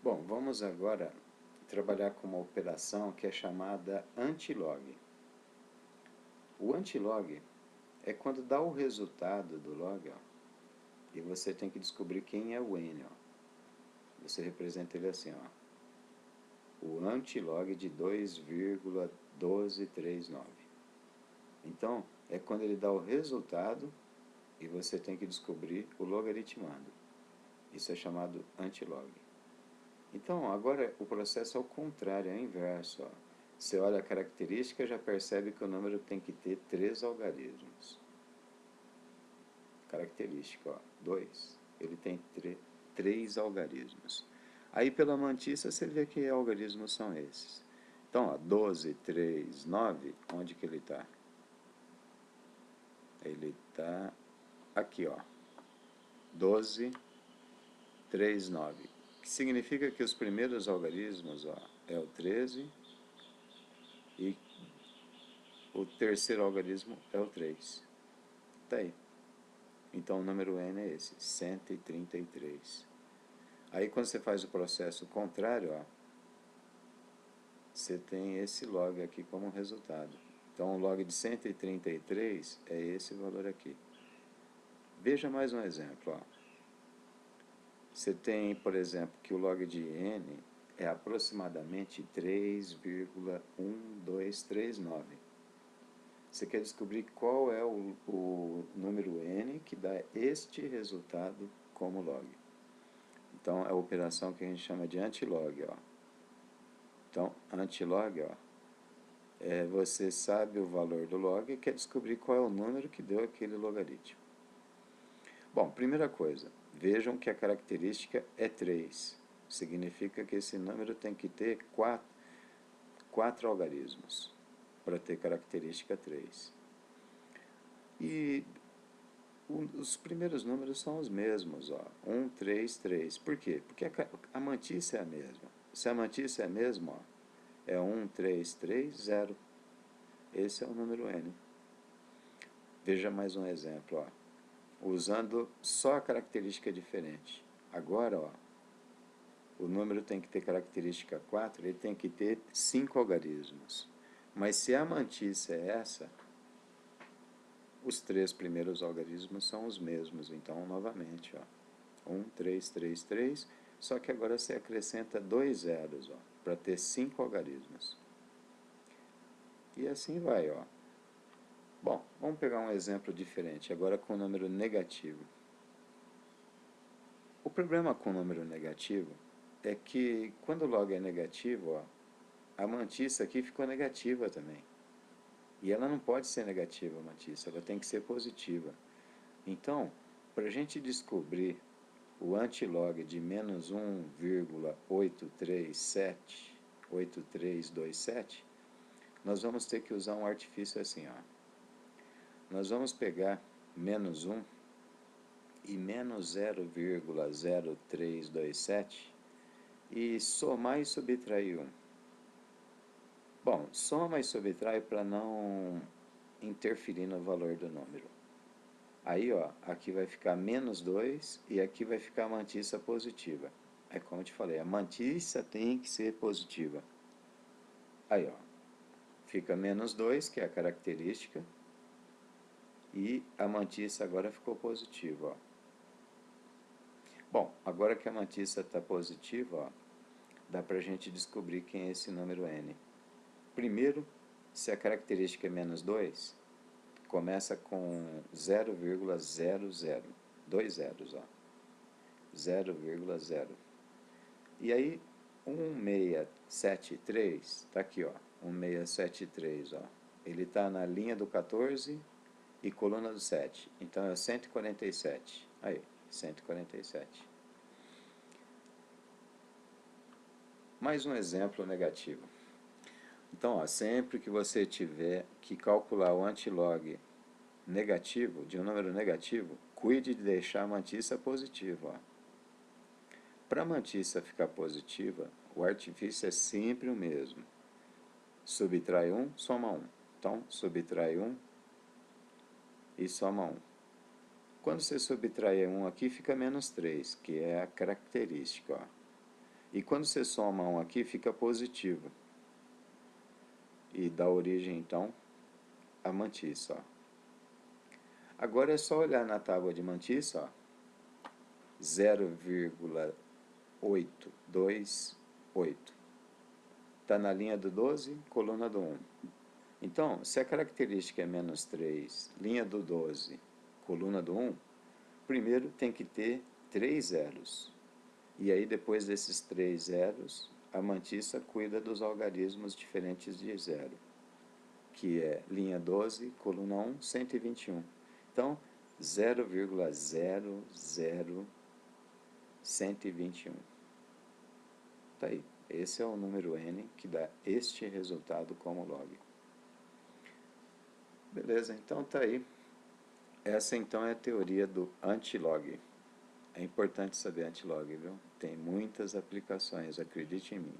Bom, vamos agora trabalhar com uma operação que é chamada antilog. O antilog é quando dá o resultado do log, ó, e você tem que descobrir quem é o n. Ó. Você representa ele assim, ó, o antilog de 2,1239. Então, é quando ele dá o resultado e você tem que descobrir o logaritmando. Isso é chamado antilog. Então, agora o processo é o contrário, é o inverso. Ó. Você olha a característica e já percebe que o número tem que ter 3 algarismos. Característica, ó, 2. Ele tem 3 algarismos. Aí pela mantissa você vê que algarismos são esses. Então, ó, 12, 3, 9, onde que ele está? Ele está aqui, ó, 12, 3, 9. Que significa que os primeiros algarismos, ó, é o 13 e o terceiro algarismo é o 3. Tá aí. Então o número n é esse, 133. Aí quando você faz o processo contrário, ó, você tem esse log aqui como resultado. Então o log de 133 é esse valor aqui. Veja mais um exemplo. Ó. Você tem, por exemplo, que o log de n é aproximadamente 3,1239. Você quer descobrir qual é o número n que dá este resultado como log. Então, é a operação que a gente chama de antilog. Ó. Então, antilog, ó, você sabe o valor do log e quer descobrir qual é o número que deu aquele logaritmo. Bom, primeira coisa, vejam que a característica é 3. Significa que esse número tem que ter 4 algarismos para ter característica 3. E os primeiros números são os mesmos, ó, 1, 3, 3. Por quê? Porque a mantissa é a mesma. Se a mantissa é a mesma, ó, é 1, 3, 3, 0. Esse é o número n. Veja mais um exemplo, ó, usando só a característica diferente. Agora, ó, o número tem que ter característica 4, ele tem que ter 5 algarismos. Mas se a mantissa é essa, os 3 primeiros algarismos são os mesmos. Então, novamente, ó, 1, 3, 3, 3, só que agora você acrescenta 2 zeros, ó, para ter 5 algarismos. E assim vai, ó. Bom, vamos pegar um exemplo diferente, agora com o número negativo. O problema com o número negativo é que quando o log é negativo, ó, a mantissa aqui ficou negativa também. E ela não pode ser negativa, a mantissa, ela tem que ser positiva. Então, para a gente descobrir o antilog de menos 1,8378327, nós vamos ter que usar um artifício assim, ó. Nós vamos pegar menos 1 e menos 0,0327 e somar e subtrair 1. Bom, soma e subtrai para não interferir no valor do número. Aí, ó, aqui vai ficar menos 2 e aqui vai ficar a mantissa positiva. É como eu te falei, a mantissa tem que ser positiva. Aí, ó, fica menos 2, que é a característica, e a mantissa agora ficou positiva, ó. Bom, agora que a mantissa está positiva, ó, dá para a gente descobrir quem é esse número n. Primeiro, se a característica é menos 2, começa com 0,00, 2 zeros, ó. 0,0. E aí, 1673, está aqui, ó, 1673, ó. Ele está na linha do 14 e coluna do 7. Então é 147. Aí, 147. Mais um exemplo negativo. Então, ó, sempre que você tiver que calcular o antilog negativo, de um número negativo, cuide de deixar a mantissa positiva. Para a mantissa ficar positiva, o artifício é sempre o mesmo. Subtrai 1, soma 1. Então, subtrai 1 e soma 1. Quando você subtrair 1 aqui, fica menos 3, que é a característica. Ó. E quando você soma 1 aqui, fica positivo. E dá origem, então, a mantissa, ó. Agora é só olhar na tábua de mantissa, ó, 0,828. Está na linha do 12, coluna do 1. Então, se a característica é menos 3, linha do 12, coluna do 1, primeiro tem que ter 3 zeros. E aí, depois desses 3 zeros, a mantissa cuida dos algarismos diferentes de zero, que é linha 12, coluna 1, 121. Então, 0,00121. Tá aí. Esse é o número n que dá este resultado como log. Beleza, então tá aí. Essa então é a teoria do antilog. É importante saber antilog, viu? Tem muitas aplicações, acredite em mim.